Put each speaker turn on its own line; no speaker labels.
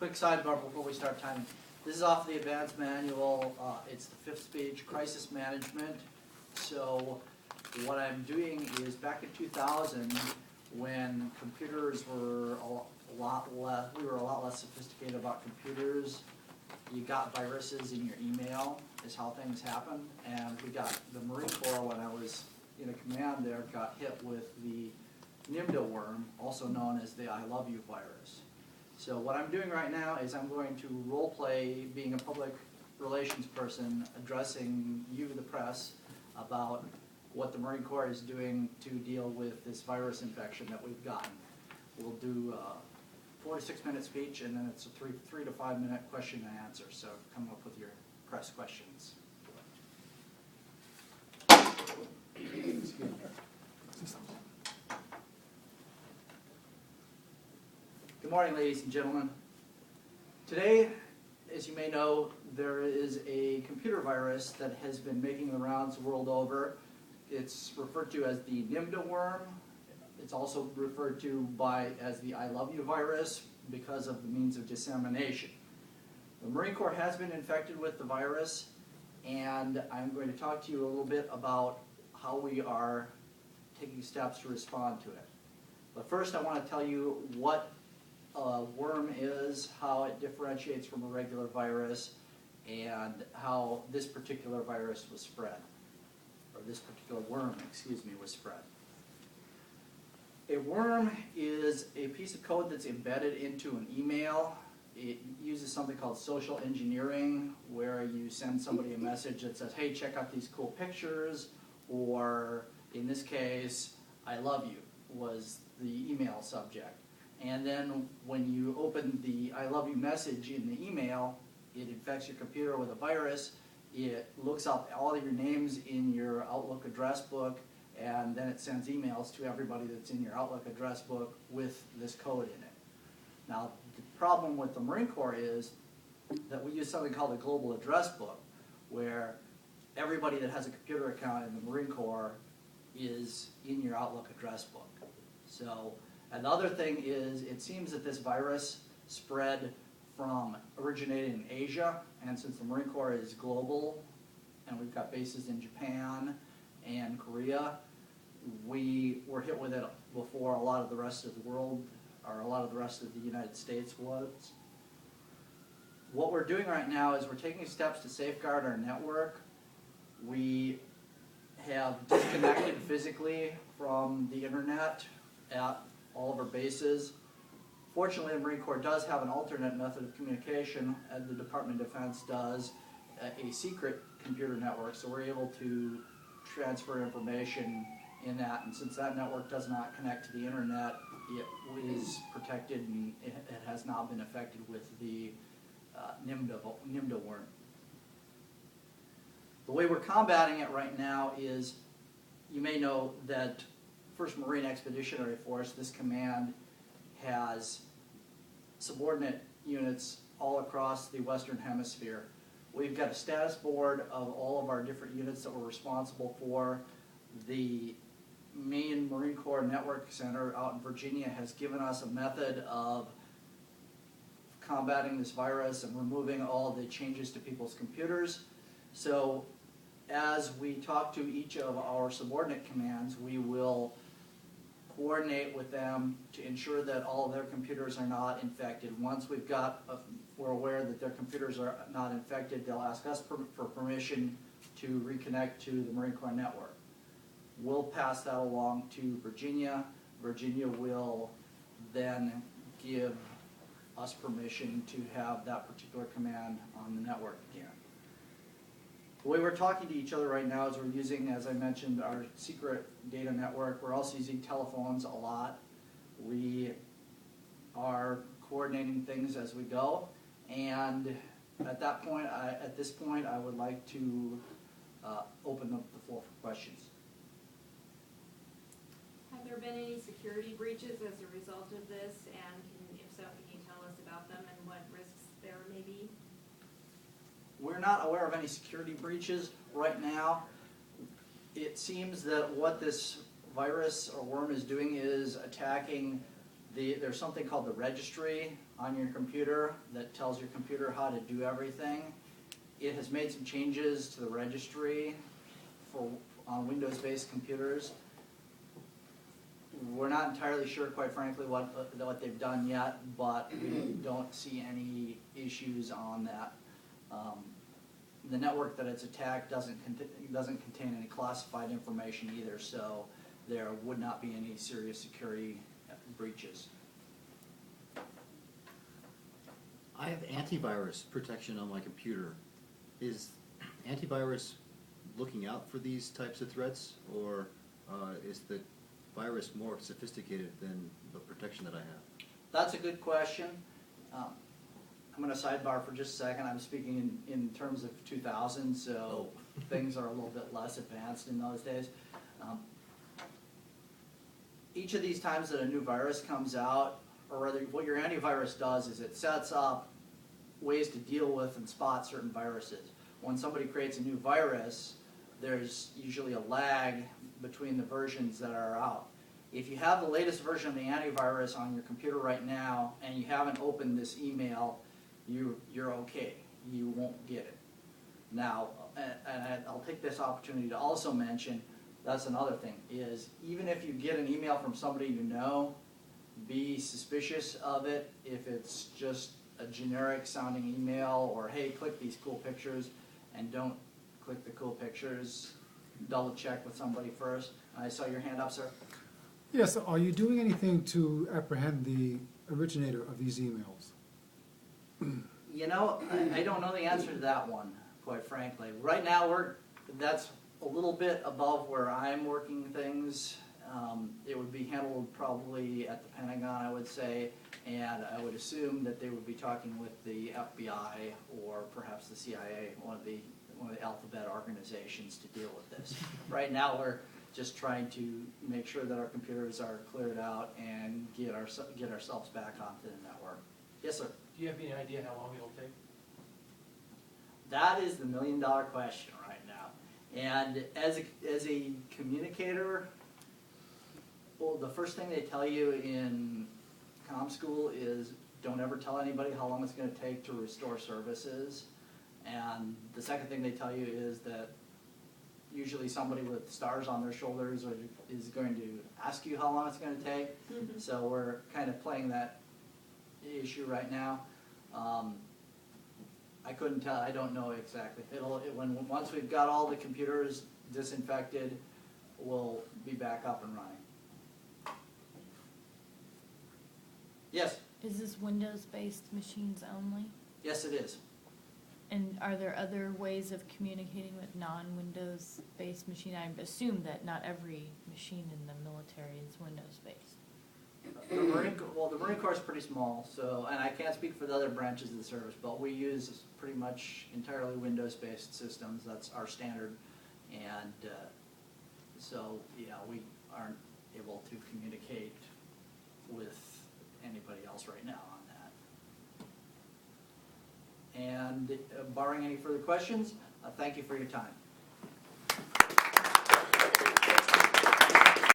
quick sidebar before we start timing. This is off the advanced manual. It's the 5th stage, crisis management. So what I'm doing is back in 2000, when computers were a lot less, we were a lot less sophisticated about computers. You got viruses in your email, is how things happen. And we got the Marine Corps, when I was in a command there, got hit with the NIMDA worm, also known as the I love you virus. So what I'm doing right now is I'm going to role play being a public relations person addressing you, the press, about what the Marine Corps is doing to deal with this virus infection that we've gotten. We'll do a 4 to 6 minute speech, and then it's a 3 to 5 minute question and answer. So come up with your press questions. Good morning, ladies and gentlemen. Today, as you may know, there is a computer virus that has been making the rounds the world over. It's referred to as the NIMDA worm. It's also referred to as the I love you virus because of the means of dissemination. The Marine Corps has been infected with the virus, and I'm going to talk to you a little bit about how we are taking steps to respond to it. But first I want to tell you what a worm is, how it differentiates from a regular virus, and how this particular virus was spread, or this particular worm, excuse me, was spread. A worm is a piece of code that's embedded into an email. It uses something called social engineering, where you send somebody a message that says, hey, check out these cool pictures, or in this case, I love you was the email subject. And then when you open the I love you message in the email, it infects your computer with a virus. It looks up all of your names in your Outlook address book, and then it sends emails to everybody that's in your Outlook address book with this code in it. Now, the problem with the Marine Corps is that we use something called a global address book, where everybody that has a computer account in the Marine Corps is in your Outlook address book. So, and the other thing is, it seems that this virus originated in Asia, and since the Marine Corps is global, and we've got bases in Japan and Korea, we were hit with it before a lot of the rest of the world, or a lot of the rest of the United States was. What we're doing right now is we're taking steps to safeguard our network. We have disconnected physically from the internet at all of our bases. Fortunately, the Marine Corps does have an alternate method of communication, and the Department of Defense does a secret computer network, so we're able to transfer information in that, and since that network does not connect to the internet, it is protected and it has not been affected with the NIMDA worm. The way we're combating it right now is, you may know that 1st Marine Expeditionary Force, this command, has subordinate units all across the Western Hemisphere. We've got a status board of all of our different units that we're responsible for. The main Marine Corps Network Center out in Virginia has given us a method of combating this virus and removing all the changes to people's computers. So as we talk to each of our subordinate commands, we will coordinate with them to ensure that all of their computers are not infected. Once we're aware that their computers are not infected, they'll ask us for permission to reconnect to the Marine Corps network. We'll pass that along to Virginia. Virginia will then give us permission to have that particular command on the network again. The way we're talking to each other right now is we're using, as I mentioned, our secret data network. We're also using telephones a lot. We are coordinating things as we go, and at this point, I would like to open up the floor for questions.
Have there been any security breaches as a result of this, and if so, can you tell us about them and what risks there may be?
We're not aware of any security breaches right now. It seems that what this virus or worm is doing is attacking There's something called the registry on your computer that tells your computer how to do everything. It has made some changes to the registry on Windows-based computers. We're not entirely sure, quite frankly, what they've done yet, but we don't see any issues on that. The network that it's attacked doesn't contain any classified information either, so there would not be any serious security breaches.
I have antivirus protection on my computer. Is antivirus looking out for these types of threats, or is the virus more sophisticated than the protection that I have?
That's a good question. I'm going to sidebar for just a second. I'm speaking in terms of 2000, so things are a little bit less advanced in those days. Each of these times that a new virus comes out, or rather what your antivirus does is it sets up ways to deal with and spot certain viruses. When somebody creates a new virus, there's usually a lag between the versions that are out. If you have the latest version of the antivirus on your computer right now and you haven't opened this email, you're okay. You won't get it. Now, and I'll take this opportunity to also mention, that's another thing, is even if you get an email from somebody you know, be suspicious of it if it's just a generic sounding email or, hey, click these cool pictures, and don't click the cool pictures. Double check with somebody first. I saw your hand up, sir.
Yes, are you doing anything to apprehend the originator of these emails?
You know, I don't know the answer to that one, quite frankly. Right now, that's a little bit above where I'm working things. It would be handled probably at the Pentagon, I would say, and I would assume that they would be talking with the FBI or perhaps the CIA, one of the alphabet organizations to deal with this. Right now, we're just trying to make sure that our computers are cleared out and get ourselves back onto the network. Yes, sir.
Do you have any idea how long it'll take?
That is the million-dollar question right now. And as a communicator, well, the first thing they tell you in comm school is don't ever tell anybody how long it's going to take to restore services. And the second thing they tell you is that usually somebody with stars on their shoulders is going to ask you how long it's going to take.
Mm-hmm.
So we're kind of playing that issue right now. I couldn't tell. I don't know exactly. Once we've got all the computers disinfected, we'll be back up and running. Yes.
Is this Windows-based machines only?
Yes, it is.
And are there other ways of communicating with non-Windows-based machine? I assume that not every machine in the military is Windows-based.
The Marine Corps is pretty small, so, and I can't speak for the other branches of the service, but we use pretty much entirely Windows-based systems. That's our standard, and so yeah, we aren't able to communicate with anybody else right now on that. And barring any further questions, thank you for your time.